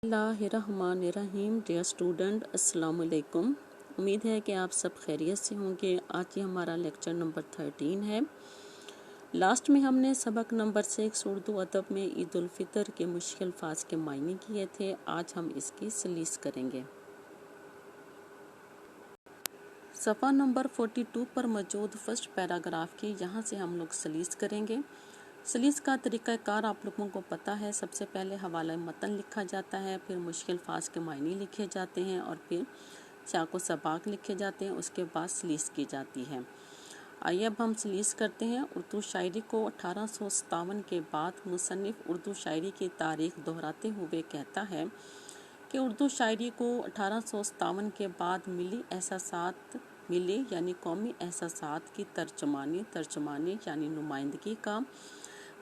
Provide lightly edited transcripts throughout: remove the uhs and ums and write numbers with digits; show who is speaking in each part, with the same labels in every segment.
Speaker 1: बिस्मिल्लाहिर्रहमानिर्रहीम। Dear student, अस्सलाम वालेकुम। उम्मीद है कि आप सब खैरियत से होंगे। आज ये हमारा लेक्चर नंबर 13 है। लास्ट में हमने सबक नंबर 6 उर्दू अदब में ईद उल फितर के मुश्किल अल्फाज के मायने किए थे। आज हम इसकी सलीस करेंगे। सफ़ा नंबर 42 पर मौजूद फर्स्ट पैराग्राफ की यहाँ से हम लोग सलीस करेंगे। सलीस का तरीक़ाकार आप लोगों को पता है। सबसे पहले हवाला मतन लिखा जाता है, फिर मुश्किल अल्फाज के मायने लिखे जाते हैं और फिर साक़ो सबाक लिखे जाते हैं। उसके बाद सलीस की जाती है। आइए अब हम सलीस करते हैं। उर्दू शायरी को 1857 के बाद मुसन्निफ़ उर्दू शायरी की तारीख़ दोहराते हुए कहता है कि उर्दू शायरी को 1857 के बाद मिली यानी कौमी एहसासात की तर्जमानी यानी नुमाइंदगी का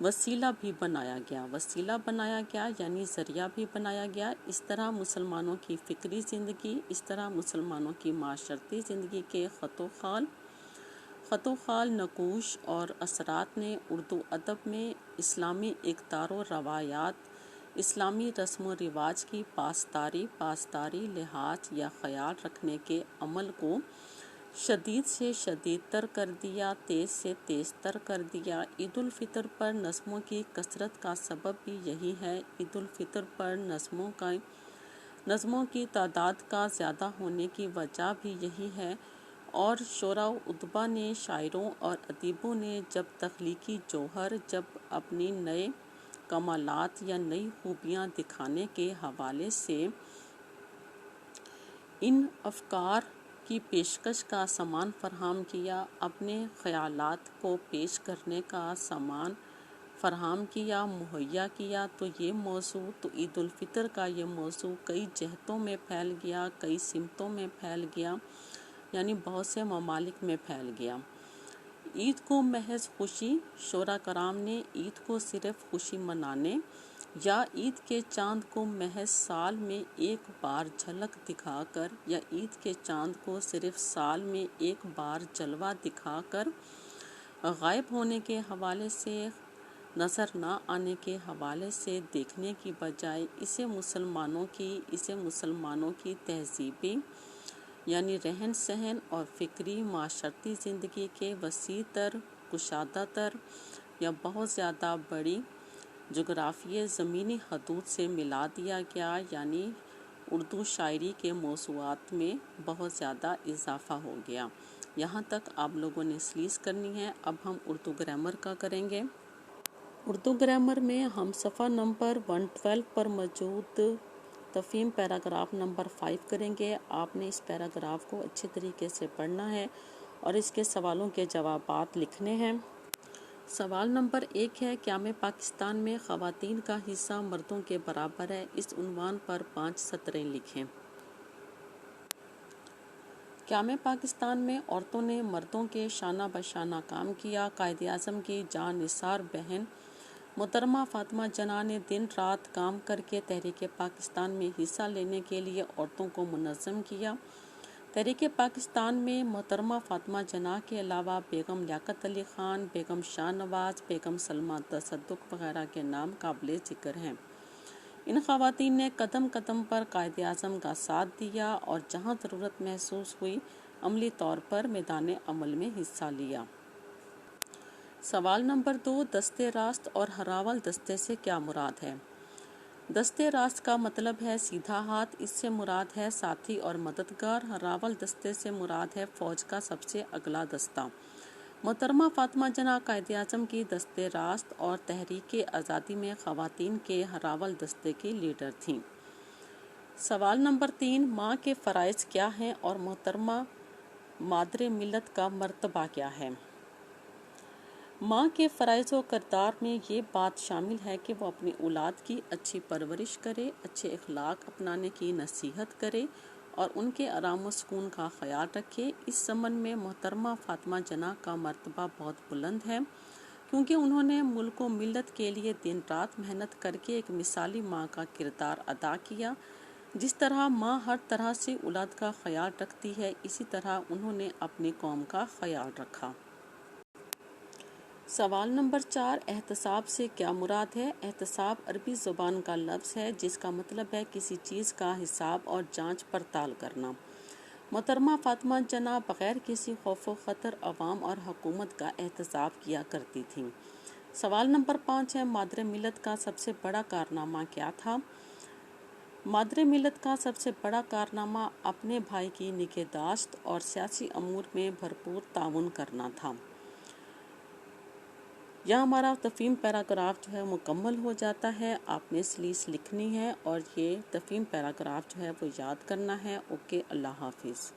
Speaker 1: वसीला बनाया गया यानी ज़रिया भी बनाया गया। इस तरह मुसलमानों की फ़िक्री ज़िंदगी, इस तरह मुसलमानों की माशरती ज़िंदगी के ख़तो ख़ाल नकूश और असरात ने उर्दू अदब में इस्लामी इक़दार व रवायात, इस्लामी रस्म व रिवाज की पासदारी लिहाज या ख़याल रखने के अमल को शदीद से शदीद तर कर दिया, तेज़ से तेज़ तर कर दिया। ईद उल फितर पर नस्मों की कसरत का सबब भी यही है। ईद उल फितर पर नज़मों की तादाद का ज़्यादा होने की वजह भी यही है। और शोरा उदबा ने, शायरों और अदीबों ने जब तख्लीकी जौहर, जब अपनी नए कमालात या नई खूबियाँ दिखाने के हवाले से इन अफकार की पेशकश का सामान फराहम किया, अपने ख़यालात को पेश करने का सामान फराहम किया, मुहैया किया, तो ईद उल फितर का ये मौजू कई जहतों में फैल गया, कई सिमतों में फैल गया, यानी बहुत से ममालिक में फैल गया। ईद को महज खुशी, शोरा कराम ने ईद को सिर्फ़ खुशी मनाने या ईद के चाँद को महज साल में एक बार झलक दिखाकर या ईद के चाँद को सिर्फ साल में एक बार जलवा दिखाकर गायब होने के हवाले से, नज़र ना आने के हवाले से देखने की बजाय इसे मुसलमानों की तहज़ीबी यानी रहन सहन और फ़िक्री माशरती ज़िंदगी के वसी तर, कुशादा तर या बहुत ज़्यादा बड़ी जोग्राफ़ियाई ज़मीनी हदूद से मिला दिया गया, यानी उर्दू शायरी के मौज़ूआत में बहुत ज़्यादा इजाफ़ा हो गया। यहाँ तक आप लोगों ने सलीस करनी है। अब हम उर्दू ग्रामर का करेंगे। उर्दू ग्रामर में हम सफ़ा नंबर 112 पर मौजूद तफ़हीम पैराग्राफ नंबर 5 करेंगे। आपने इस पैराग्राफ को अच्छे तरीके से पढ़ना है और इसके सवालों के जवाबात लिखने हैं। सवाल नंबर 1 है, क़याम पाकिस्तान में ख़वातीन का हिस्सा मर्दों के बराबर है। इस उन्वान पर 5 सतरें लिखें। क़याम पाकिस्तान में औरतों ने मर्दों के शाना बशाना काम किया। कायदे आज़म की जान निसार बहन मोहतरमा फ़ातिमा जना ने दिन रात काम करके तहरीक पाकिस्तान में हिस्सा लेने के लिए औरतों को मुनज़्ज़म किया। तहरीक पाकिस्तान में मोहतरमा फ़ातिमा जना के अलावा बेगम लियाकत अली ख़ान, बेगम शाह नवाज़, बेगम सलमा तसद्दुक़ वगैरह के नाम काबिल ज़िक्र हैं। इन ख़वातीन ने कदम कदम पर कायदे आज़म का साथ दिया और जहाँ ज़रूरत महसूस हुई अमली तौर पर मैदान अमल में हिस्सा लिया। सवाल नंबर 2, दस्ते रास्त और हरावल दस्ते से क्या मुराद है? दस्ते रास्त का मतलब है सीधा हाथ, इससे मुराद है साथी और मददगार। हरावल दस्ते से मुराद है फ़ौज का सबसे अगला दस्ता। मोहतरमा फ़ातिमा जना कायदे आज़म की दस्ते रास्त और तहरीक आज़ादी में ख़वातीन के हरावल दस्ते की लीडर थीं। सवाल नंबर 3, माँ के फ़राइज़ क्या हैं और मोहतरमा मादरे मिलत का मर्तबा क्या है? माँ के फ़राइज़ व किरदार में ये बात शामिल है कि वो अपनी औलाद की अच्छी परवरिश करे, अच्छे अखलाक अपनाने की नसीहत करे और उनके आराम व सुकून का ख्याल रखे। इस संबंध में मोहतरमा फ़ातिमा जना का मर्तबा बहुत बुलंद है, क्योंकि उन्होंने मुल्क व मिल्लत के लिए दिन रात मेहनत करके एक मिसाली माँ का किरदार अदा किया। जिस तरह माँ हर तरह से औलाद का ख्याल रखती है, इसी तरह उन्होंने अपनी कौम का ख्याल रखा। سوال نمبر 4، احتساب سے کیا مراد ہے؟ احتساب عربی زبان کا لفظ ہے جس کا مطلب ہے کسی چیز کا حساب اور جانچ پڑتال کرنا۔ محترمہ فاطمہ جناح بغیر کسی خوف و خطر عوام اور حکومت کا احتساب کیا کرتی تھیں۔ سوال نمبر 5 ہے، مادر ملت کا سب سے بڑا کارنامہ کیا تھا؟ مادر ملت کا سب سے بڑا کارنامہ اپنے بھائی کی نگہداشت اور سیاسی امور میں بھرپور تعاون کرنا تھا۔ یہاں ہمارا تفہیم پیراگراف جو ہے مکمل ہو جاتا ہے۔ آپ نے سلیس لکھنی ہے اور یہ تفہیم پیراگراف جو ہے وہ یاد کرنا ہے۔ اوکے، اللہ حافظ۔